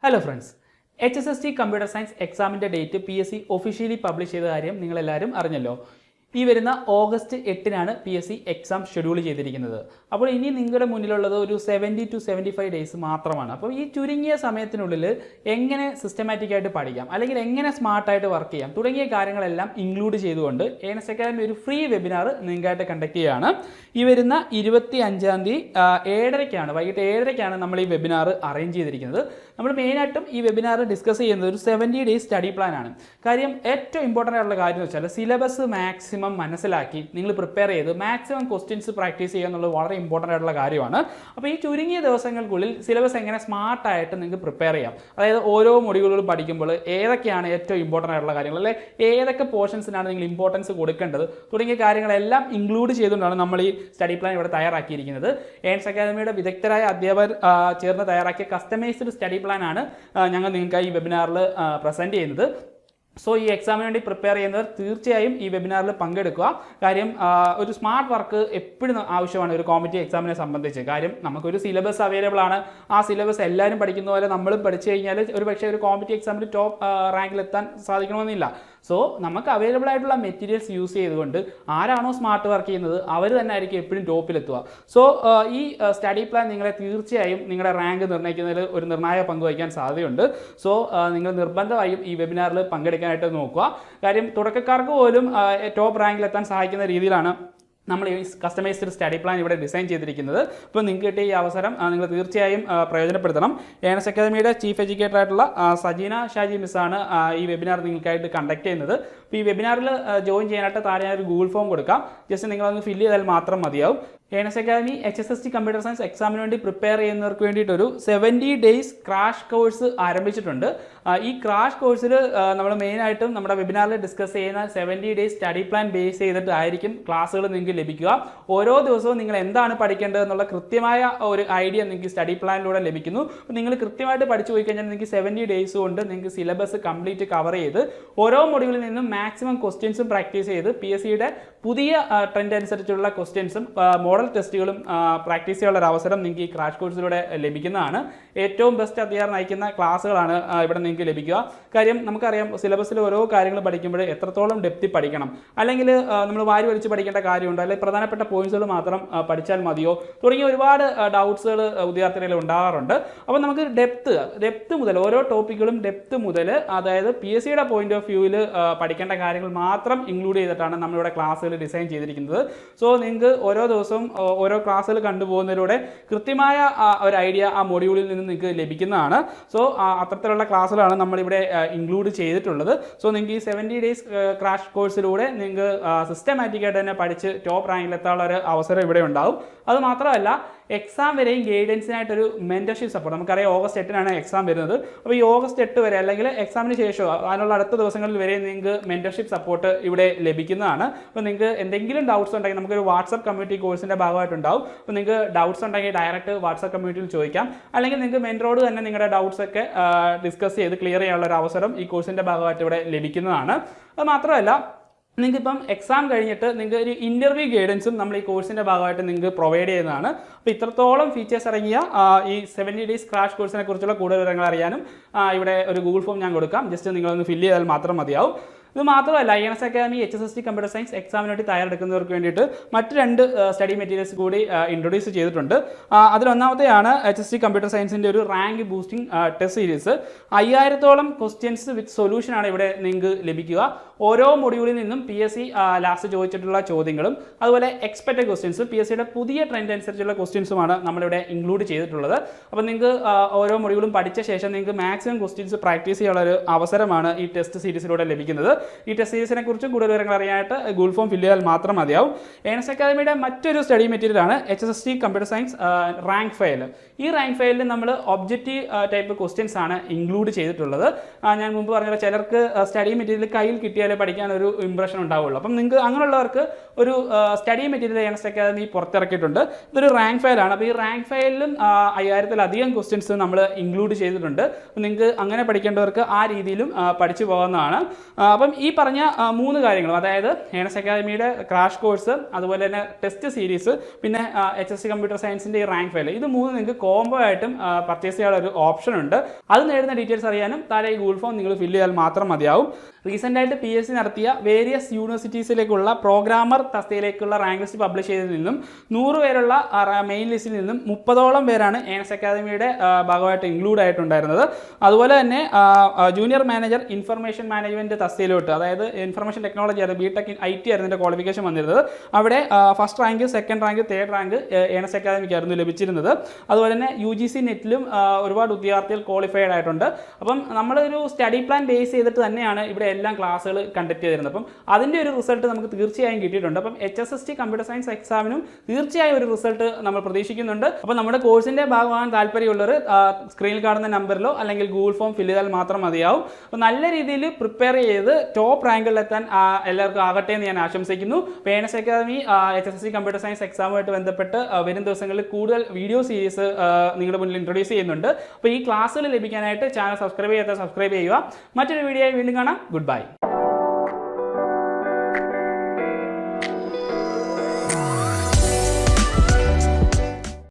Hello friends, HSST computer science എക്സാമിൻ്റെ date PSC officially publish ചെയ്ത കാര്യം നിങ്ങളെല്ലാവരും അറിഞ്ഞല്ലോ. ഈ വരുന്ന ഓഗസ്റ്റ് 8-നാണ് PSC എക്സാം ഷെഡ്യൂൾ ചെയ്തിരിക്കുന്നത്. അപ്പോൾ ഇനി നിങ്ങളുടെ മുന്നിലുള്ളത് ഒരു 70 to 75 ഡേയ്സ് മാത്രമാണ്. അപ്പോൾ ഈ ചുരുങ്ങിയ സമയത്തിനുള്ളിൽ എങ്ങനെ സിസ്റ്റമാറ്റിക്കായിട്ട് പഠിക്കാം, അല്ലെങ്കിൽ എങ്ങനെ സ്മാർട്ടായിട്ട് വർക്ക് ചെയ്യാം തുടങ്ങിയ കാര്യങ്ങളെല്ലാം ഇൻക്ലൂഡ് ചെയ്തുകൊണ്ട് ANS അക്കാദമി ഒരു ഫ്രീ വെബിനാർ നിങ്ങൾക്കായിട്ട് കണ്ടക്ട് ചെയ്യുകയാണ്. ഈ വരുന്ന 25-ാം തീയതി 7:30-ക്കാണ്, വൈകിട്ട് 7:30-ക്കാണ് നമ്മൾ ഈ വെബിനാർ അറേഞ്ച് ചെയ്തിരിക്കുന്നത്. നമ്മൾ മെയിനായിട്ടും ഈ വെബിനാർ ഡിസ്കസ് ചെയ്യുന്നത് ഒരു 70 ഡേയ്സ് സ്റ്റഡി പ്ലാൻ ആണ്. കാര്യം ഏറ്റവും ഇമ്പോർട്ടൻ്റ് ആയിട്ടുള്ള കാര്യം എന്ന് വെച്ചാൽ സിലബസ് മാക്സിമം മനസ്സിലാക്കി നിങ്ങൾ പ്രിപ്പയർ ചെയ്ത് മാക്സിമം ക്വസ്റ്റ്യൻസ് പ്രാക്ടീസ് ചെയ്യുക എന്നുള്ളത് വളരെ ഇമ്പോർട്ടൻ്റ് ആയിട്ടുള്ള കാര്യമാണ്. അപ്പോൾ ഈ ചുരുങ്ങിയ ദിവസങ്ങൾക്കുള്ളിൽ സിലബസ് എങ്ങനെ സ്മാർട്ടായിട്ട് നിങ്ങൾക്ക് പ്രിപ്പയർ ചെയ്യാം, അതായത് ഓരോ മൊഡ്യൂളുകളും പഠിക്കുമ്പോൾ ഏതൊക്കെയാണ് ഏറ്റവും ഇമ്പോർട്ടൻ്റ് ആയിട്ടുള്ള കാര്യങ്ങൾ, അല്ലെ ഏതൊക്കെ പോർഷൻസിനാണ് നിങ്ങൾ ഇമ്പോർട്ടൻസ് കൊടുക്കേണ്ടത് തുടങ്ങിയ കാര്യങ്ങളെല്ലാം ഇൻക്ലൂഡ് ചെയ്തുകൊണ്ടാണ് നമ്മൾ ഈ സ്റ്റഡി പ്ലാൻ ഇവിടെ തയ്യാറാക്കിയിരിക്കുന്നത്. ANS അക്കാദമിയുടെ വിദഗ്ധരായ അധ്യാപകർ ചേർന്ന് തയ്യാറാക്കിയ കസ്റ്റമൈസ്ഡ് സ്റ്റഡി പ്ലാൻ ആണ് ഞങ്ങൾ നിങ്ങൾക്ക് ഈ വെബിനാറിൽ പ്രസൻറ്റ് ചെയ്യുന്നത്. സോ ഈ എക്സാമിന് വേണ്ടി പ്രിപ്പയർ ചെയ്യുന്നവർ തീർച്ചയായും ഈ വെബിനാറിൽ പങ്കെടുക്കുക. കാര്യം ഒരു സ്മാർട്ട് വർക്ക് എപ്പോഴും ആവശ്യമാണ് ഒരു കോമ്പറ്റീവ് എക്സാമിനെ സംബന്ധിച്ച്. കാര്യം നമുക്കൊരു സിലബസ് അവൈലബിൾ ആണ്, ആ സിലബസ് എല്ലാവരും പഠിക്കുന്ന പോലെ നമ്മളും പഠിച്ചു കഴിഞ്ഞാൽ ഒരു പക്ഷേ ഒരു കോമ്പറ്റീവ് എക്സാമിൽ ടോപ്പ് റാങ്കിലെത്താൻ സാധിക്കണമെന്നില്ല. സോ നമുക്ക് അവൈലബിൾ ആയിട്ടുള്ള മെറ്റീരിയൽസ് യൂസ് ചെയ്തുകൊണ്ട് ആരാണോ സ്മാർട്ട് വർക്ക് ചെയ്യുന്നത് അവർ തന്നെ ആയിരിക്കും എപ്പോഴും ടോപ്പിലെത്തുക. സോ ഈ സ്റ്റഡി പ്ലാൻ നിങ്ങളെ തീർച്ചയായും നിങ്ങളുടെ റാങ്ക് നിർണ്ണയിക്കുന്നതിൽ ഒരു നിർണായക പങ്ക് വഹിക്കാൻ സാധ്യതയുണ്ട്. സോ നിങ്ങൾ നിർബന്ധമായും ഈ വെബിനാറിൽ പങ്കെടുക്കാനായിട്ട് നോക്കുക. കാര്യം തുടക്കക്കാർക്ക് പോലും ടോപ്പ് റാങ്കിലെത്താൻ സഹായിക്കുന്ന രീതിയിലാണ് നമ്മൾ ഈ കസ്റ്റമൈസ്ഡ് സ്റ്റഡി പ്ലാൻ ഇവിടെ ഡിസൈൻ ചെയ്തിരിക്കുന്നത്. അപ്പോൾ നിങ്ങൾക്ക് കിട്ടിയ ഈ അവസരം നിങ്ങൾ തീർച്ചയായും പ്രയോജനപ്പെടുത്തണം. ANS അക്കാദമിയുടെ ചീഫ് എഡ്യൂക്കേറ്റർ ആയിട്ടുള്ള സജീന ഷാജി മിസ്സാണ് ഈ വെബിനാർ നിങ്ങൾക്കായിട്ട് കണ്ടക്ട് ചെയ്യുന്നത്. അപ്പോൾ ഈ വെബിനാറിൽ ജോയിൻ ചെയ്യാനായിട്ട് താഴെ ഒരു ഗൂഗിൾ ഫോം കൊടുക്കാം, ജസ്റ്റ് നിങ്ങളൊന്ന് ഫില്ല് ചെയ്താൽ മാത്രം മതിയാവും. ANS academy HSST computer science എക്സാമിന് വേണ്ടി പ്രിപ്പയർ ചെയ്യുന്നവർക്ക് വേണ്ടിയിട്ടൊരു 70 ഡേയ്സ് ക്രാഷ് കോഴ്സ് ആരംഭിച്ചിട്ടുണ്ട്. ഈ ക്രാഷ് കോഴ്സിൽ നമ്മൾ മെയിനായിട്ടും നമ്മുടെ വെബിനാറിൽ ഡിസ്കസ് ചെയ്യുന്ന 70 ഡേയ്സ് സ്റ്റഡി പ്ലാൻ ബേസ് ചെയ്തിട്ടായിരിക്കും ക്ലാസ്സുകൾ നിങ്ങൾക്ക് ലഭിക്കുക. ഓരോ ദിവസവും നിങ്ങൾ എന്താണ് പഠിക്കേണ്ടത് എന്നുള്ള കൃത്യമായ ഒരു ഐഡിയ നിങ്ങൾക്ക് സ്റ്റഡി പ്ലാനിലൂടെ ലഭിക്കുന്നു. അപ്പോൾ നിങ്ങൾ കൃത്യമായിട്ട് പഠിച്ചു പോയി കഴിഞ്ഞാൽ നിങ്ങൾക്ക് 70 ഡേയ്സ് കൊണ്ട് നിങ്ങൾക്ക് സിലബസ് കംപ്ലീറ്റ് കവർ ചെയ്ത് ഓരോ മൊഡ്യൂളിൽ നിന്നും മാക്സിമം ക്വസ്റ്റ്യൻസും പ്രാക്ടീസ് ചെയ്ത് PSCയുടെ പുതിയ ട്രെൻഡ് അനുസരിച്ചുള്ള ക്വസ്റ്റ്യൻസും മോഡൽ ടെസ്റ്റുകളും പ്രാക്ടീസ് ചെയ്യാനുള്ള ഒരു അവസരം നിങ്ങൾക്ക് ഈ ക്രാഷ് കോഴ്സിലൂടെ ലഭിക്കുന്നതാണ്. ഏറ്റവും ബെസ്റ്റ് അധ്യാപകർ നയിക്കുന്ന ക്ലാസ്സുകളാണ് ഇവിടെ നിങ്ങൾക്ക് ലഭിക്കുക. കാര്യം നമുക്കറിയാം സിലബസിൽ ഓരോ കാര്യങ്ങൾ പഠിക്കുമ്പോൾ എത്രത്തോളം ഡെപ്തി പഠിക്കണം, അല്ലെങ്കിൽ നമ്മൾ വാരി വലിച്ച് പഠിക്കേണ്ട കാര്യമുണ്ടോ, അല്ലെങ്കിൽ പ്രധാനപ്പെട്ട പോയിന്റ്സുകൾ മാത്രം പഠിച്ചാൽ മതിയോ തുടങ്ങിയ ഒരുപാട് ഡൗട്ട്സുകൾ വിദ്യാർത്ഥികളിൽ ഉണ്ടാകാറുണ്ട്. അപ്പോൾ നമുക്ക് ഡെപ്ത് മുതൽ ഓരോ ടോപ്പിക്കുകളും ഡെപ്ത് മുതൽ, അതായത് PSCയുടെ പോയിന്റ് ഓഫ് വ്യൂവിൽ പഠിക്കേണ്ട കാര്യങ്ങൾ മാത്രം ഇൻക്ലൂഡ് ചെയ്തിട്ടാണ് നമ്മളിവിടെ ക്ലാസ്സുകൾ ഡിസൈൻ ചെയ്തിരിക്കുന്നത്. സോ നിങ്ങൾക്ക് ഓരോ ദിവസവും ഓരോ ക്ലാസ്സുകൾ കണ്ടുപോകുന്നതിലൂടെ കൃത്യമായ ഒരു ഐഡിയ ആ മൊഡ്യൂളിൽ നിന്ന് നിങ്ങൾക്ക് ലഭിക്കുന്നതാണ്. സോ അത്തരത്തിലുള്ള ക്ലാസ്സുകളാണ് നമ്മളിവിടെ ഇൻക്ലൂഡ് ചെയ്തിട്ടുള്ളത്. സോ നിങ്ങൾക്ക് ഈ 70 ഡേയ്സ് ക്രാഷ് കോഴ്സിലൂടെ നിങ്ങൾക്ക് സിസ്റ്റമാറ്റിക്കായിട്ട് തന്നെ പഠിച്ച് ടോപ്പ് റാങ്കിലെത്താനുള്ള ഒരു അവസരം ഇവിടെ ഉണ്ടാവും. അത് മാത്രമല്ല എക്സാം വരെയും ഗൈഡൻസിനായിട്ടൊരു മെൻറ്റർഷിപ്പ് സപ്പോർട്ട്, നമുക്കറിയാം ഓഗസ്റ്റ് 8-നാണ് എക്സാം വരുന്നത്. അപ്പോൾ ഈ ഓഗസ്റ്റ് 8 വരെ അല്ലെങ്കിൽ എക്സാമിന് ശേഷം അതിനുള്ള അടുത്ത ദിവസങ്ങളിൽ വരെ നിങ്ങൾക്ക് മെൻറ്റർഷിപ്പ് സപ്പോർട്ട് ഇവിടെ ലഭിക്കുന്നതാണ്. അപ്പോൾ നിങ്ങൾക്ക് എന്തെങ്കിലും ഡൗട്ട്സ് ഉണ്ടെങ്കിൽ നമുക്കൊരു വാട്സപ്പ് കമ്മ്യൂണിറ്റി കോഴ്സിൻ്റെ ഭാഗമായിട്ടുണ്ടാവും. അപ്പോൾ നിങ്ങൾക്ക് ഡൗട്ട്സ് ഉണ്ടെങ്കിൽ ഡയറക്റ്റ് വാട്സപ്പ് കമ്മ്യൂണിറ്റിയിൽ ചോദിക്കാം, അല്ലെങ്കിൽ നിങ്ങൾക്ക് മെൻറ്ററോട് തന്നെ നിങ്ങളുടെ ഡൗട്ട്സ് ഒക്കെ ഡിസ്കസ് ചെയ്ത് ക്ലിയർ ചെയ്യാനുള്ള ഒരു അവസരം ഈ കോഴ്സിൻ്റെ ഭാഗമായിട്ട് ഇവിടെ ലഭിക്കുന്നതാണ്. അത് മാത്രമല്ല നിങ്ങൾക്കിപ്പം എക്സാം കഴിഞ്ഞിട്ട് നിങ്ങൾക്ക് ഒരു ഇൻ്റർവ്യൂ ഗൈഡൻസും നമ്മൾ ഈ കോഴ്സിൻ്റെ ഭാഗമായിട്ട് നിങ്ങൾക്ക് പ്രൊവൈഡ് ചെയ്യുന്നതാണ്. അപ്പോൾ ഇത്രത്തോളം ഫീച്ചേഴ്സ് ഇറങ്ങിയ ഈ 70 ഡേയ്സ് ക്രാഷ് കോഴ്സിനെ കുറിച്ചുള്ള കൂടുതൽ വിവരങ്ങൾ അറിയാനും ഇവിടെ ഒരു ഗൂഗിൾ ഫോം ഞാൻ കൊടുക്കാം, ജസ്റ്റ് നിങ്ങളൊന്ന് ഫില്ല് ചെയ്താൽ മാത്രം മതിയാവും. ഇത് മാത്രമല്ല ANS academy HSST computer science എക്സാമിന് വേണ്ടി തയ്യാറെടുക്കുന്നവർക്ക് വേണ്ടിയിട്ട് മറ്റ് 2 സ്റ്റഡി മെറ്റീരിയൽസ് കൂടി ഇൻട്രൊഡ്യൂസ് ചെയ്തിട്ടുണ്ട്. അതിലൊന്നാമത്തെയാണ് HST കമ്പ്യൂട്ടർ സയൻസിൻ്റെ ഒരു റാങ്ക് ബൂസ്റ്റിംഗ് ടെസ്റ്റ് സീരീസ്. 5000-ഓളം ക്വസ്റ്റ്യൻസ് വിത്ത് സൊല്യൂഷനാണ് ഇവിടെ നിങ്ങൾക്ക് ലഭിക്കുക. ഓരോ മൊഡ്യൂളിൽ നിന്നും PSC ലാസ്റ്റ് ചോദിച്ചിട്ടുള്ള ചോദ്യങ്ങളും അതുപോലെ എക്സ്പെക്റ്റഡ് ക്വസ്റ്റ്യൻസ് PSCയുടെ പുതിയ ട്രെൻഡ് അനുസരിച്ചുള്ള ക്വസ്റ്റ്യൻസുമാണ് നമ്മളിവിടെ ഇൻക്ലൂഡ് ചെയ്തിട്ടുള്ളത്. അപ്പോൾ നിങ്ങൾക്ക് ഓരോ മൊഡ്യൂളും പഠിച്ച ശേഷം നിങ്ങൾക്ക് മാക്സിമം ക്വസ്റ്റ്യൻസ് പ്രാക്ടീസ് ചെയ്യാനുള്ള ഒരു അവസരമാണ് ഈ ടെസ്റ്റ് സീരീസിലൂടെ ലഭിക്കുന്നത്. ഈ ടെസ്റ്റ് സീരീസിനെ കുറിച്ചും കൂടുതൽ വിവരങ്ങൾ അറിയാനായിട്ട് ഗൂഗിൾ ഫോം ഫില്ല് ചെയ്താൽ മാത്രം മതിയാവും. ANS അക്കാദമിയുടെ മറ്റൊരു സ്റ്റഡി മെറ്റീരിയലാണ് HSST computer science rank file. ഈ റാങ്ക് ഫയലിൽ നമ്മൾ ഒബ്ജക്റ്റീവ് ടൈപ്പ് ക്വസ്റ്റ്യൻസ് ആണ് ഇൻക്ലൂഡ് ചെയ്തിട്ടുള്ളത്. ഞാൻ മുമ്പ് പറഞ്ഞ ചിലർക്ക് സ്റ്റഡി മെറ്റീരിയൽ കയ്യിൽ കിട്ടിയാലേ പഠിക്കാൻ ഒരു ഇംപ്രഷൻ ഉണ്ടാവുള്ളൂ. അപ്പം നിങ്ങൾക്ക് അങ്ങനെയുള്ളവർക്ക് ഒരു സ്റ്റഡി മെറ്റീരിയൽ ANS അക്കാദമി പുറത്തിറക്കിയിട്ടുണ്ട്. ഇതൊരു റാങ്ക് ഫയലാണ്. അപ്പോൾ ഈ റാങ്ക് ഫയലിലും 5000-ലധികം ക്വസ്റ്റ്യൻസ് നമ്മൾ ഇൻക്ലൂഡ് ചെയ്തിട്ടുണ്ട്. അപ്പം നിങ്ങൾക്ക് അങ്ങനെ പഠിക്കേണ്ടവർക്ക് ആ രീതിയിലും പഠിച്ചു പോകുന്നതാണ്. അപ്പം ഈ പറഞ്ഞ 3 കാര്യങ്ങളും, അതായത് ഏണസ്റ്റ് അക്കാദമിയുടെ ക്രാഷ് കോഴ്സ്, അതുപോലെ തന്നെ ടെസ്റ്റ് സീരീസ്, പിന്നെ HSC കമ്പ്യൂട്ടർ സയൻസിൻ്റെ ഈ റാങ്ക് ഫയൽ, ഇത് 3 നിങ്ങൾക്ക് കോംബോ ആയിട്ടും പർച്ചേസ് ചെയ്യാനുള്ള ഒരു ഓപ്ഷൻ ഉണ്ട്. അത് നേടുന്ന ഡീറ്റെയിൽസ് അറിയാനും താഴെ ഈ ഗൂഗിൾ ഫോം നിങ്ങൾ ഫില്ല് ചെയ്താൽ മാത്രം മതിയാവും. റീസെൻ്റ് ആയിട്ട് PSC നടത്തിയ വേരിയസ് യൂണിവേഴ്സിറ്റീസിലേക്കുള്ള പ്രോഗ്രാമർ തസ്തികയിലേക്കുള്ള റാങ്ക് ലിസ്റ്റ് പബ്ലിഷ് ചെയ്തതിൽ നിന്നും 100 പേരുള്ള മെയിൻ ലിസ്റ്റിൽ നിന്നും 30ഓളം പേരാണ് ഏണസ്റ്റ് അക്കാദമിയുടെ ഭാഗമായിട്ട് ഇൻക്ലൂഡ് ആയിട്ടുണ്ടായിരുന്നത്. അതുപോലെ തന്നെ ജൂനിയർ മാനേജർ ഇൻഫർമേഷൻ മാനേജ്മെൻറ്റ് തസ്തികയിലോട്ട്, അതായത് ഇൻഫർമേഷൻ ടെക്നോളജി ആയിരുന്നു, BTech IT ആയിരുന്നു ഇതിൻ്റെ ക്വാളിഫിക്കേഷൻ വന്നിരുന്നത്. അവിടെ first rank, second rank, third rank Earnest അക്കാദമിക്കായിരുന്നു ലഭിച്ചിരുന്നത്. അതുപോലെ തന്നെ UGC നെറ്റിലും ഒരുപാട് ഉദ്യോഗാർത്ഥികൾ ക്വാളിഫൈഡ് ആയിട്ടുണ്ട്. അപ്പം നമ്മളൊരു സ്റ്റഡി പ്ലാൻ ബേസ് ചെയ്തിട്ട് തന്നെയാണ് ഇവിടെ എല്ലാം ക്ലാസ്സുകൾ കണ്ടക്ട് ചെയ്തിരുന്നത്. അപ്പം അതിൻ്റെ ഒരു റിസൾട്ട് നമുക്ക് തീർച്ചയായും കിട്ടിയിട്ടുണ്ട്. അപ്പം HSST കമ്പ്യൂട്ടർ സയൻസ് എക്സാമിനും തീർച്ചയായും ഒരു റിസൾട്ട് നമ്മൾ പ്രതീക്ഷിക്കുന്നുണ്ട്. അപ്പോൾ നമ്മുടെ കോഴ്സിൻ്റെ ഭാഗമാകാൻ താല്പര്യമുള്ളവർ സ്ക്രീനിൽ കാണുന്ന നമ്പറിലോ അല്ലെങ്കിൽ ഗൂഗിൾ ഫോം ഫില്ല് ചെയ്താൽ മാത്രം മതിയാവും. അപ്പോൾ നല്ല രീതിയിൽ പ്രിപ്പയർ ചെയ്ത് ടോപ്പ് റാങ്കിലെത്താൻ എല്ലാവർക്കും ആകട്ടെ എന്ന് ഞാൻ ആശംസിക്കുന്നു. Earnest academy HSST computer science എക്സാമുമായിട്ട് ബന്ധപ്പെട്ട് വരും ദിവസങ്ങളിൽ കൂടുതൽ വീഡിയോ സീരീസ് നിങ്ങളുടെ മുന്നിൽ ഇൻട്രൊഡ്യൂസ് ചെയ്യുന്നുണ്ട്. അപ്പോൾ ഈ ക്ലാസ്സുകൾ ലഭിക്കാനായിട്ട് ചാനൽ സബ്സ്ക്രൈബ് ചെയ്യാത്ത സബ്സ്ക്രൈബ് ചെയ്യുക. മറ്റൊരു വീഡിയോ വീണ്ടും കാണാം. Goodbye.